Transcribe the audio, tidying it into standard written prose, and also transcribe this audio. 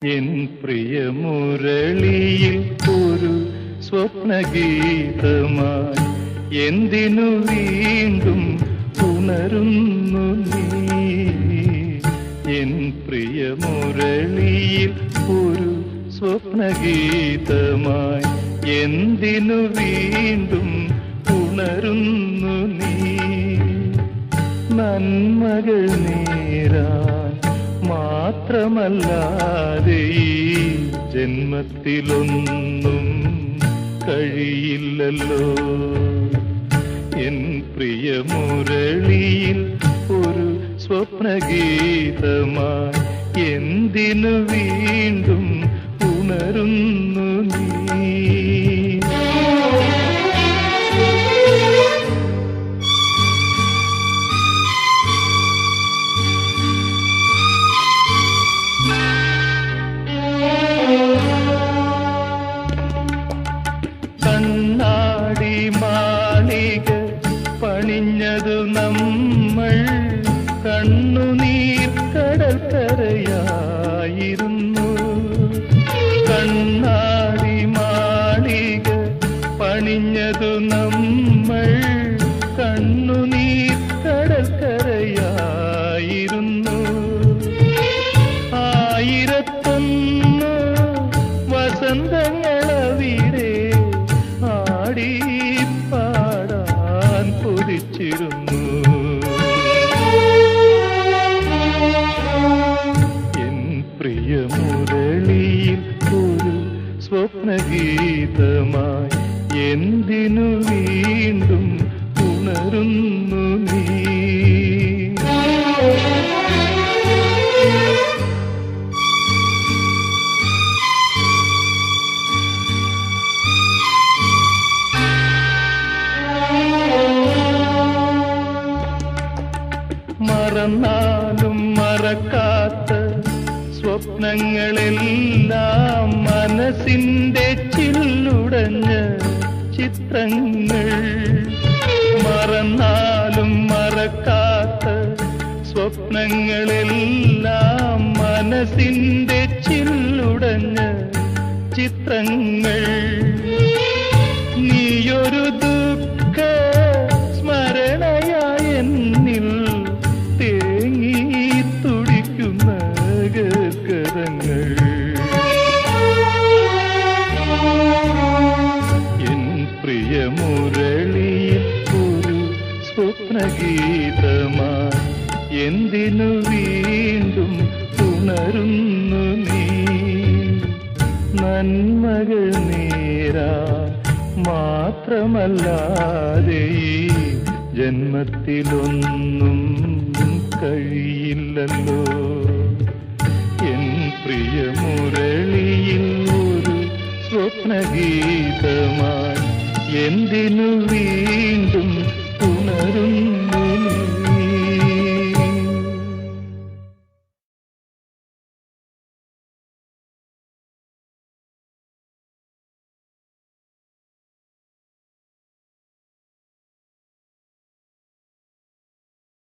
N പ്രിയ മുരളിയിൽ ഒരു സ്വപ്നഗീതമായി എന്തിനു വീണ്ടും ഉണരുന്നു നീ? എൻ പ്രിയ മുരളിയിൽ ഒരു സ്വപ്നഗീതമായി എന്തിനു വീണ്ടും ഉണരുന്നു നീ? നന്മകൾ നേരാൻ മാത്രമല്ലാതെ ഈ ജന്മത്തിലൊന്നും കഴിയില്ലല്ലോ. എൻ പ്രിയ മുരളിയിൽ ഒരു സ്വപ്നഗീതമായി എന്തിനു വീണ്ടും ഉണരുന്നു നീ? കണ്ണാടി മാളിക പണിഞ്ഞതു നമ്മൾ കണ്ണുനീർ കടൽക്കരയായിരുന്നു. കണ്ണാടി മാളിക പണിഞ്ഞതു നമ്മൾ കണ്ണുനീർ കടൽക്കരയായിരുന്നു. 1001 വസന്തങ്ങളവിടെ ആടി പാടാൻ കൊതിച്ചിരുന്നു. എൻ പ്രിയ മുരളിയിൽ ഒരു സ്വപ്നഗീതമായി എന്തിനു വീണ്ടും ഉണരുന്നു നീ? മറന്നാലും മറക്കാത്ത സ്വപ്നങ്ങളെല്ലാം മനസ്സിന്റെ ചില്ലുടഞ്ഞ ചിത്രങ്ങൾ. മറന്നാലും മറക്കാത്ത സ്വപ്നങ്ങളെല്ലാം മനസ്സിന്റെ ചില്ലുടഞ്ഞ ചിത്രങ്ങൾ. നീയൊരു ദുഃഖ സ്മരണയായ എന്നിൽ തേങ്ങി തുടിക്കുന്ന ഗദ്ഗതങ്ങൾ. എൻ പ്രിയ മുരളിയിൽ ഒരു സ്വപ്നഗീതമായി എന്തിനു വീണ്ടും ഉണരുന്നു നീ? നന്മകൾ നേരാൻ മാത്രമല്ലാതെ ഈ ജന്മത്തിലൊന്നും കഴിയില്ലല്ലോ. എൻ പ്രിയ മുരളിയിൽ ഒരു സ്വപ്നഗീതമായി എന്തിനു വീണ്ടും ഉണരും